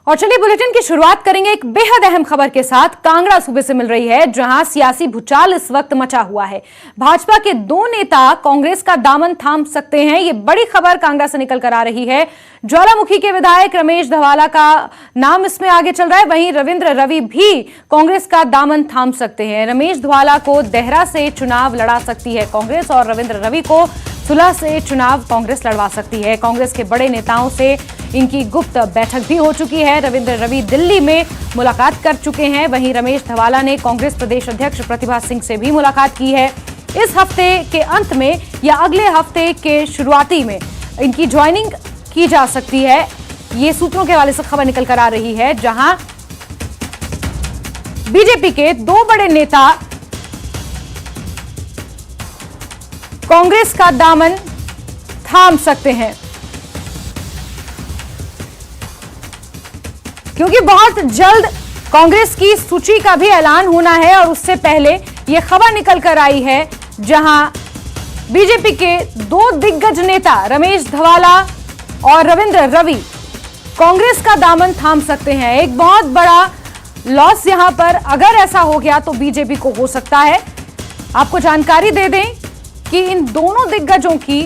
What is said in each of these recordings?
और चलिए बुलेटिन की शुरुआत करेंगे एक बेहद अहम खबर के साथ। कांगड़ा सूबे से मिल रही है, जहां सियासी भूचाल इस वक्त मचा हुआ है। भाजपा के दो नेता कांग्रेस का दामन थाम सकते हैं, ये बड़ी खबर कांगड़ा से निकल कर आ रही है। ज्वालामुखी के विधायक रमेश धवाला का नाम इसमें आगे चल रहा है, वहीं रविंद्र रवि भी कांग्रेस का दामन थाम सकते हैं। रमेश धवाला को देहरा से चुनाव लड़ा सकती है कांग्रेस और रविंद्र रवि को सुलह से चुनाव कांग्रेस लड़वा सकती है। कांग्रेस के बड़े नेताओं से इनकी गुप्त बैठक भी हो चुकी है। रविंद्र रवि दिल्ली में मुलाकात कर चुके हैं, वहीं रमेश धवाला ने कांग्रेस प्रदेश अध्यक्ष प्रतिभा सिंह से भी मुलाकात की है। इस हफ्ते के अंत में या अगले हफ्ते के शुरुआती में इनकी ज्वाइनिंग की जा सकती है, ये सूत्रों के हवाले से खबर निकल कर आ रही है। जहां बीजेपी के दो बड़े नेता कांग्रेस का दामन थाम सकते हैं, क्योंकि बहुत जल्द कांग्रेस की सूची का भी ऐलान होना है। और उससे पहले यह खबर निकल कर आई है, जहां बीजेपी के दो दिग्गज नेता रमेश धवाला और रविंद्र रवि कांग्रेस का दामन थाम सकते हैं। एक बहुत बड़ा लॉस यहां पर अगर ऐसा हो गया तो बीजेपी को हो सकता है। आपको जानकारी दे दें कि इन दोनों दिग्गजों की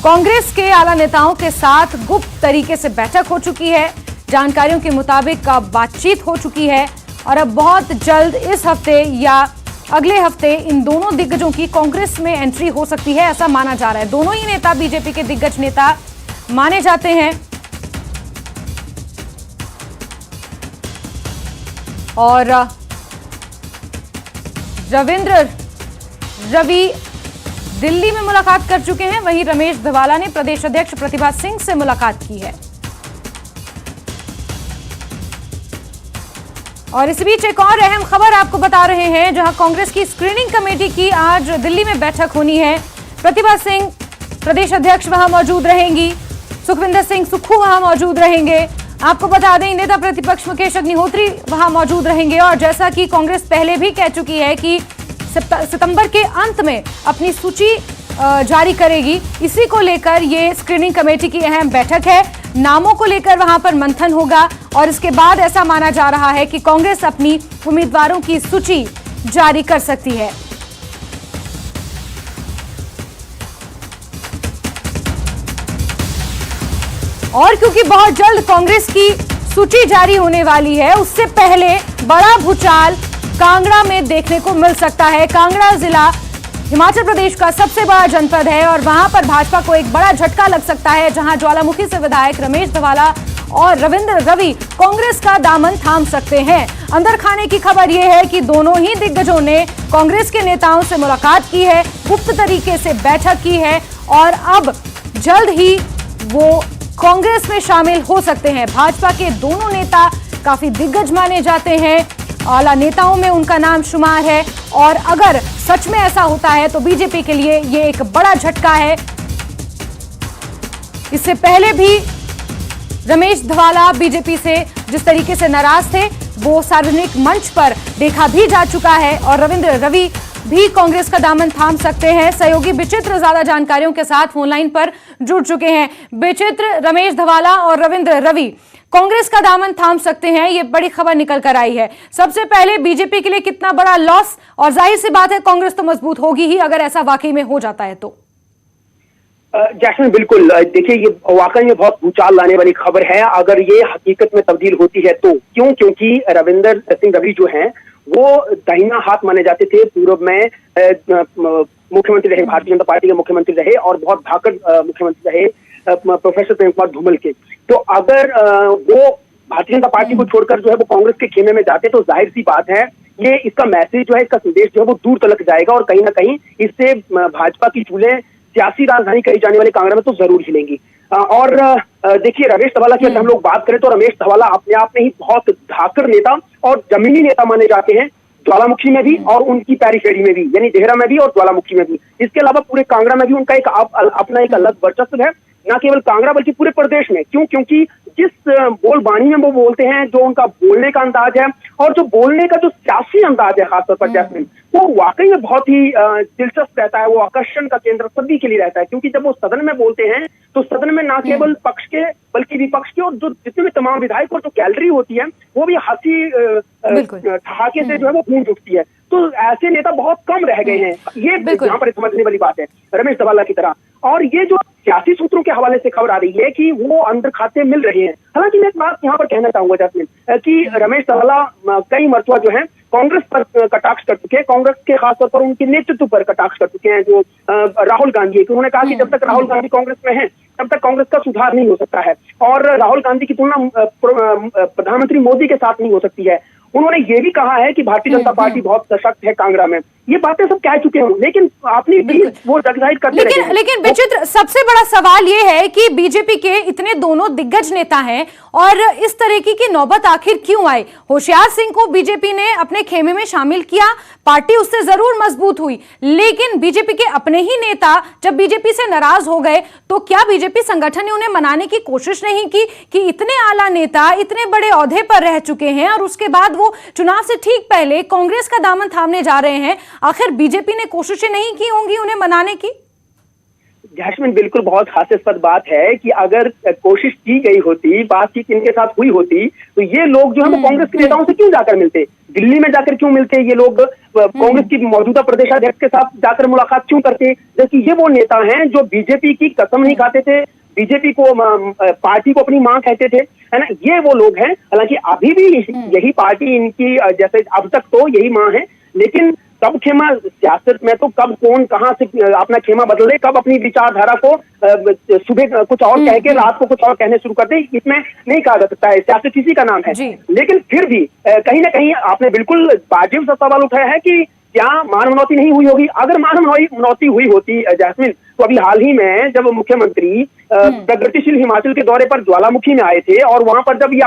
कांग्रेस के आला नेताओं के साथ गुप्त तरीके से बैठक हो चुकी है। जानकारियों के मुताबिक बातचीत हो चुकी है और अब बहुत जल्द इस हफ्ते या अगले हफ्ते इन दोनों दिग्गजों की कांग्रेस में एंट्री हो सकती है, ऐसा माना जा रहा है। दोनों ही नेता बीजेपी के दिग्गज नेता माने जाते हैं और रविंद्र रवि दिल्ली में मुलाकात कर चुके हैं, वहीं रमेश धवाला ने प्रदेश अध्यक्ष प्रतिभा सिंह से मुलाकात की है। और इस बीच एक और अहम खबर आपको बता रहे हैं, जहां कांग्रेस की स्क्रीनिंग कमेटी की आज दिल्ली में बैठक होनी है। प्रतिभा सिंह प्रदेश अध्यक्ष वहां मौजूद रहेंगी, सुखविंदर सिंह सुक्खू वहां मौजूद रहेंगे। आपको बता दें नेता प्रतिपक्ष मुकेश अग्निहोत्री वहां मौजूद रहेंगे। और जैसा कि कांग्रेस पहले भी कह चुकी है कि सितंबर के अंत में अपनी सूची जारी करेगी, इसी को लेकर ये स्क्रीनिंग कमेटी की अहम बैठक है। नामों को लेकर वहां पर मंथन होगा और इसके बाद ऐसा माना जा रहा है कि कांग्रेस अपनी उम्मीदवारों की सूची जारी कर सकती है। और क्योंकि बहुत जल्द कांग्रेस की सूची जारी होने वाली है, उससे पहले बड़ा भूचाल कांगड़ा में देखने को मिल सकता है। कांगड़ा जिला हिमाचल प्रदेश का सबसे बड़ा जनपद है और वहां पर भाजपा को एक बड़ा झटका लग सकता है, जहां ज्वालामुखी से विधायक रमेश धवाला और रविंद्र रवि कांग्रेस का दामन थाम सकते हैं। अंदर खाने की खबर यह है कि दोनों ही दिग्गजों ने कांग्रेस के नेताओं से मुलाकात की है, गुप्त तरीके से बैठक की है और अब जल्द ही वो कांग्रेस में शामिल हो सकते हैं। भाजपा के दोनों नेता काफी दिग्गज माने जाते हैं, आला नेताओं में उनका नाम शुमार है और अगर सच में ऐसा होता है तो बीजेपी के लिए ये एक बड़ा झटका है। इससे पहले भी रमेश धवाला बीजेपी से जिस तरीके से नाराज थे, वो सार्वजनिक मंच पर देखा भी जा चुका है और रविंद्र रवि भी कांग्रेस का दामन थाम सकते हैं। सहयोगी विचित्र ज्यादा जानकारियों के साथ फोनलाइन पर जुड़ चुके हैं। विचित्र, रमेश धवाला और रविंद्र रवि कांग्रेस का दामन थाम सकते हैं, ये बड़ी खबर निकल कर आई है। सबसे पहले बीजेपी के लिए कितना बड़ा लॉस, और जाहिर सी बात है कांग्रेस तो मजबूत होगी ही अगर ऐसा वाकई में हो जाता है तो। जैस्मिन, बिल्कुल देखिए, ये वाकई में बहुत भूचाल लाने वाली खबर है अगर ये हकीकत में तब्दील होती है तो। क्योंकि रविंद्र सिंह रवि जो हैं वो दाहिना हाथ माने जाते थे। पूर्व में मुख्यमंत्री रहे, भारतीय जनता पार्टी के मुख्यमंत्री रहे और बहुत धाकड़ मुख्यमंत्री रहे प्रोफेसर प्रेम कुमार धूमल के। तो अगर वो भारतीय जनता पार्टी को छोड़कर जो है वो कांग्रेस के खेमे में जाते तो जाहिर सी बात है ये इसका मैसेज जो है, इसका संदेश जो है वो दूर तक जाएगा और कहीं ना कहीं इससे भाजपा की चूल्हे सियासी राजधानी कही जाने वाले कांगड़ा में तो जरूर हिलेंगी। और देखिए, रमेश धवाला की अगर हम लोग बात करें तो रमेश धवाला अपने आप में ही बहुत धाकड़ नेता और जमीनी नेता माने जाते हैं, ज्वालामुखी में भी और उनकी पेरीफेरी में भी, यानी देहरा में भी और ज्वालामुखी में भी। इसके अलावा पूरे कांगड़ा में भी उनका एक अपना एक अलग वर्चस्व है, न केवल कांगड़ा बल्कि पूरे प्रदेश में। क्योंकि जिस बोलबानी में वो बोलते हैं, जो उनका बोलने का अंदाज है और जो बोलने का जो सियासी अंदाज है खासतौर पर जैस्मिन, वो वाकई में बहुत ही दिलचस्प रहता है। वो आकर्षण का केंद्र सभी के लिए रहता है, क्योंकि जब वो सदन में बोलते हैं तो सदन में न केवल पक्ष के बल्कि विपक्ष के और जो जितने भी तमाम विधायक और जो गैलरी होती है वो भी हंसी ठहाके से जो है वो गूंज उठती है। तो ऐसे नेता बहुत कम रह गए हैं, ये यहाँ पर समझने वाली बात है रमेश धवाला की तरह। और ये जो सियासी सूत्रों के हवाले से खबर आ रही है कि वो अंदर खाते मिल रहे हैं। हालांकि मैं एक बात यहाँ पर कहना चाहूंगा जैस्मिन कि रमेश धवाला कई मरतबा जो है कांग्रेस पर कटाक्ष कर चुके हैं, कांग्रेस के खासतौर पर उनके नेतृत्व पर कटाक्ष कर चुके हैं, जो राहुल गांधी है। उन्होंने कहा कि जब तक राहुल गांधी कांग्रेस में है तब तक कांग्रेस का सुधार नहीं हो सकता है, और राहुल गांधी की तुलना प्रधानमंत्री मोदी के साथ नहीं हो सकती है। उन्होंने ये भी कहा है कि भारतीय जनता पार्टी बहुत सशक्त है कांगड़ा में। ये बातें सब कह चुके हैं, लेकिन अपनी वो जगजाहिर करते रहे हैं। लेकिन विचित्र सबसे बड़ा सवाल ये है कि बीजेपी के इतने दोनों दिग्गज नेता हैं और इस तरीके की नौबत आखिर क्यों आई? होशियार सिंह को बीजेपी ने अपने खेमे में शामिल किया, पार्टी उससे जरूर मजबूत हुई, लेकिन बीजेपी के अपने ही नेता जब बीजेपी से नाराज हो गए तो क्या बीजेपी संगठन ने उन्हें मनाने की कोशिश नहीं की कि इतने आला नेता इतने बड़े ओहदे पर रह चुके हैं और उसके बाद वो चुनाव से ठीक पहले कांग्रेस का दामन थामने जा रहे हैं? आखिर बीजेपी ने कोशिशें नहीं की होंगी उन्हें मनाने की? जैस्मिन, बिल्कुल बहुत हास्यास्पद बात है कि अगर कोशिश की गई होती, बातचीत इनके साथ हुई होती, तो ये लोग जो है वो कांग्रेस के नेताओं से क्यों जाकर मिलते? दिल्ली में जाकर क्यों मिलते? ये लोग कांग्रेस की मौजूदा प्रदेशाध्यक्ष के साथ जाकर मुलाकात क्यों करते? जबकि ये वो नेता हैं जो बीजेपी की कसम नहीं खाते थे, बीजेपी को पार्टी को अपनी मां कहते थे, है ना। ये वो लोग हैं। हालांकि अभी भी यही पार्टी इनकी, जैसे अब तक तो यही मां है, लेकिन कब खेमा सियासत में तो कब कौन कहां से अपना खेमा बदले, कब अपनी विचारधारा को सुबह कुछ और कह के रात को कुछ और कहने शुरू कर दे, इसमें नहीं कहा जा सकता है। सियासत इसी का नाम है। लेकिन फिर भी कहीं ना कहीं आपने बिल्कुल वाजिब सा सवाल उठाया है कि क्या मान मनौती नहीं हुई होगी? अगर मान मनौती हुई होती जैस्मिन, तो अभी हाल ही में जब मुख्यमंत्री प्रगतिशील हिमाचल के दौरे पर ज्वालामुखी में आए थे और वहां पर जब ये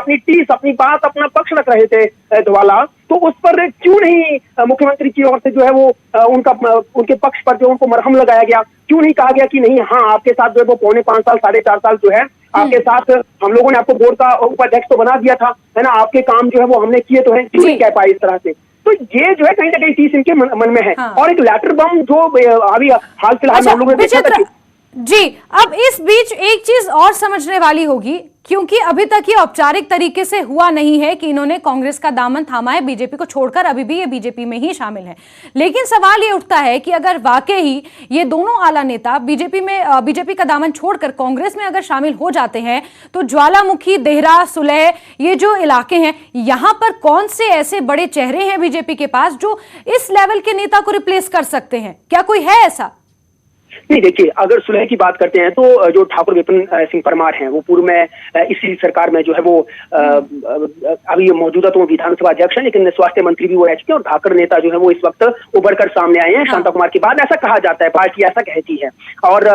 अपनी बात अपना पक्ष रख रहे थे धवाला, तो उस पर क्यों नहीं मुख्यमंत्री की ओर से जो है वो उनके पक्ष पर जो उनको मरहम लगाया गया? क्यों नहीं कहा गया कि नहीं, हाँ आपके साथ जो है वो 4.5 साल 4.5 साल जो है आपके साथ हम लोगों ने आपको बोर्ड का उपाध्यक्ष तो बना दिया था, है ना, आपके काम जो है वो हमने किए तो है, क्यों नहीं कह पाए इस तरह से? तो ये जो है कहीं ना कहीं चीज इनके मन में है। और एक लेटर बम जो अभी हाल फिलहाल हम लोगों ने देखा था जी। अब इस बीच एक चीज और समझने वाली होगी, क्योंकि अभी तक ये औपचारिक तरीके से हुआ नहीं है कि इन्होंने कांग्रेस का दामन थामा है, बीजेपी को छोड़कर अभी भी ये बीजेपी में ही शामिल है। लेकिन सवाल ये उठता है कि अगर वाकई ही ये दोनों आला नेता बीजेपी का दामन छोड़कर कांग्रेस में अगर शामिल हो जाते हैं, तो ज्वालामुखी, देहरा, सुलह, ये जो इलाके हैं, यहां पर कौन से ऐसे बड़े चेहरे हैं बीजेपी के पास जो इस लेवल के नेता को रिप्लेस कर सकते हैं? क्या कोई है ऐसा? नहीं, देखिए, अगर सुलह की बात करते हैं तो जो ठाकुर विपिन सिंह परमार हैं वो पूर्व में इसी सरकार में जो है वो अभी मौजूदा तो विधानसभा अध्यक्ष हैं, लेकिन स्वास्थ्य मंत्री भी वो रह चुके हैं और धाकड़ नेता जो है वो इस वक्त उभर कर सामने आए हैं शांता कुमार के बाद, ऐसा कहा जाता है, पार्टी ऐसा कहती है, और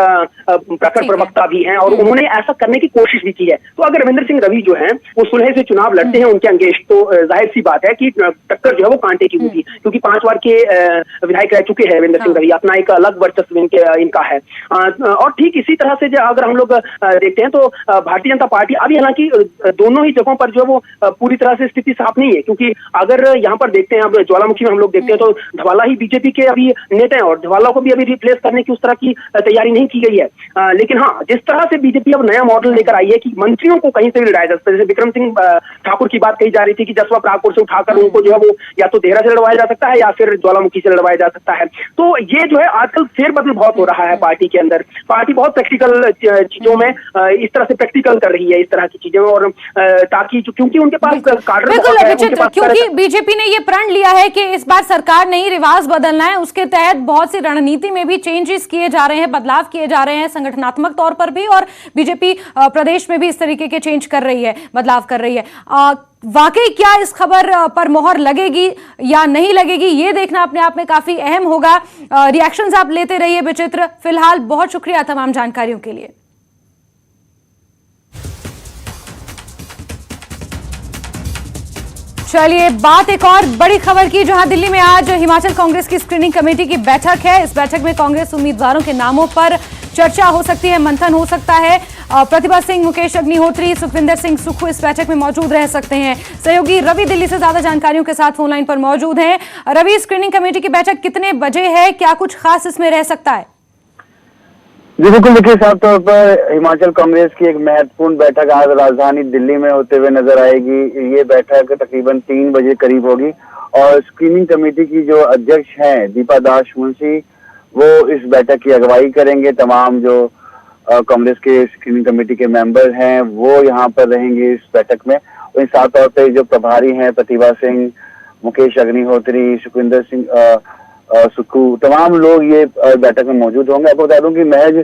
प्रखर प्रवक्ता भी हैं और उन्होंने ऐसा करने की कोशिश भी की है। तो अगर रविंद्र सिंह रवि जो है वो सुलह से चुनाव लड़ते हैं उनके अंगेश, तो जाहिर सी बात है कि टक्कर जो है वो कांटे की होगी, क्योंकि 5 बार के विधायक रह चुके हैं रविंद्र सिंह रवि, अपना एक अलग वर्चस्व इनका है। और ठीक इसी तरह से अगर हम लोग देखते हैं तो भारतीय जनता पार्टी अभी हालांकि दोनों ही जगहों पर जो है वो पूरी तरह से स्थिति साफ नहीं है, क्योंकि अगर यहाँ पर देखते हैं, अब ज्वालामुखी में हम लोग देखते हैं तो धवाला ही बीजेपी के अभी नेता हैं और धवाला को भी अभी रिप्लेस करने की उस तरह की तैयारी नहीं की गई है। लेकिन हाँ, जिस तरह से बीजेपी अब नया मॉडल लेकर आई है कि मंत्रियों को कहीं से भी लड़ाया जा सकता है, जैसे विक्रम सिंह ठाकुर की बात कही जा रही थी कि जसवा परागपुर से उठाकर उनको जो है वो या तो देहरा से लड़वाया जा सकता है या फिर ज्वालामुखी से लड़वाया जा सकता है। तो ये जो है आजकल फेरबदल बहुत हो रहा है पार्टी के अंदर। पार्टी बहुत प्रैक्टिकल चीजों में इस तरह से प्रैक्टिकल कर रही है इस तरह की चीजें, और ताकि क्योंकि उनके पास क्योंकि बीजेपी ने ये प्रण लिया है कि इस बार सरकार नहीं, रिवाज बदलना है, उसके तहत बहुत सी रणनीति में भी चेंजेस किए जा रहे हैं, बदलाव किए जा रहे हैं संगठनात्मक तौर पर भी, और बीजेपी प्रदेश में भी इस तरीके के चेंज कर रही है, बदलाव कर रही है। वाकई क्या इस खबर पर मोहर लगेगी या नहीं लगेगी, ये देखना अपने आप में काफी अहम होगा। रिएक्शंस आप लेते रहिए विचित्र। फिलहाल बहुत शुक्रिया तमाम जानकारियों के लिए। चलिए, बात एक और बड़ी खबर की, जहां दिल्ली में आज हिमाचल कांग्रेस की स्क्रीनिंग कमेटी की बैठक है। इस बैठक में कांग्रेस उम्मीदवारों के नामों पर चर्चा हो सकती है, मंथन हो सकता है। प्रतिभा सिंह, मुकेश अग्निहोत्री, सुखविंदर सिंह सुक्खू इस बैठक में मौजूद रह सकते हैं। सहयोगी रवि दिल्ली से ज्यादा जानकारियों के साथ फोन लाइन पर मौजूद हैं। रवि, स्क्रीनिंग कमेटी की बैठक कितने बजे है, क्या कुछ खास इसमें रह सकता है? जी बिल्कुल, देखिए साफ तौर पर हिमाचल कांग्रेस की एक महत्वपूर्ण बैठक आज राजधानी दिल्ली में होते हुए नजर आएगी। ये बैठक तकरीबन 3 बजे करीब होगी और स्क्रीनिंग कमेटी की जो अध्यक्ष हैं दीपा दास मुंशी, वो इस बैठक की अगुवाई करेंगे। तमाम जो कांग्रेस के स्क्रीनिंग कमेटी के मेंबर हैं वो यहाँ पर रहेंगे इस बैठक में। और साफ तौर पर जो प्रभारी हैं प्रतिभा सिंह, मुकेश अग्निहोत्री, सुखविंदर सिंह सुक्खू, तमाम लोग ये बैठक में मौजूद होंगे। आपको बता दूं कि महज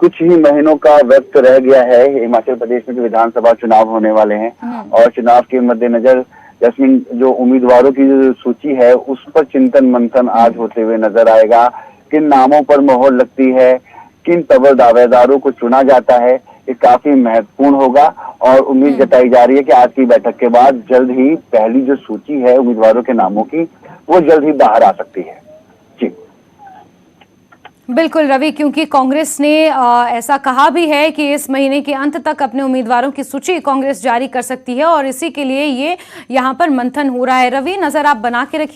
कुछ ही महीनों का वक्त रह गया है, हिमाचल प्रदेश में जो विधानसभा चुनाव होने वाले हैं और चुनाव के मद्देनजर जैस्मिन जो उम्मीदवारों की जो सूची है उस पर चिंतन मंथन आज होते हुए नजर आएगा। किन नामों पर मोहर लगती है, किन तबर दावेदारों को चुना जाता है, ये काफी महत्वपूर्ण होगा और उम्मीद जताई जा रही है कि आज की बैठक के बाद जल्द ही पहली जो सूची है उम्मीदवारों के नामों की वो जल्द ही बाहर आ सकती है। जी बिल्कुल रवि, क्योंकि कांग्रेस ने ऐसा कहा भी है कि इस महीने के अंत तक अपने उम्मीदवारों की सूची कांग्रेस जारी कर सकती है और इसी के लिए ये यहाँ पर मंथन हो रहा है। रवि, नजर आप बना के रखिए।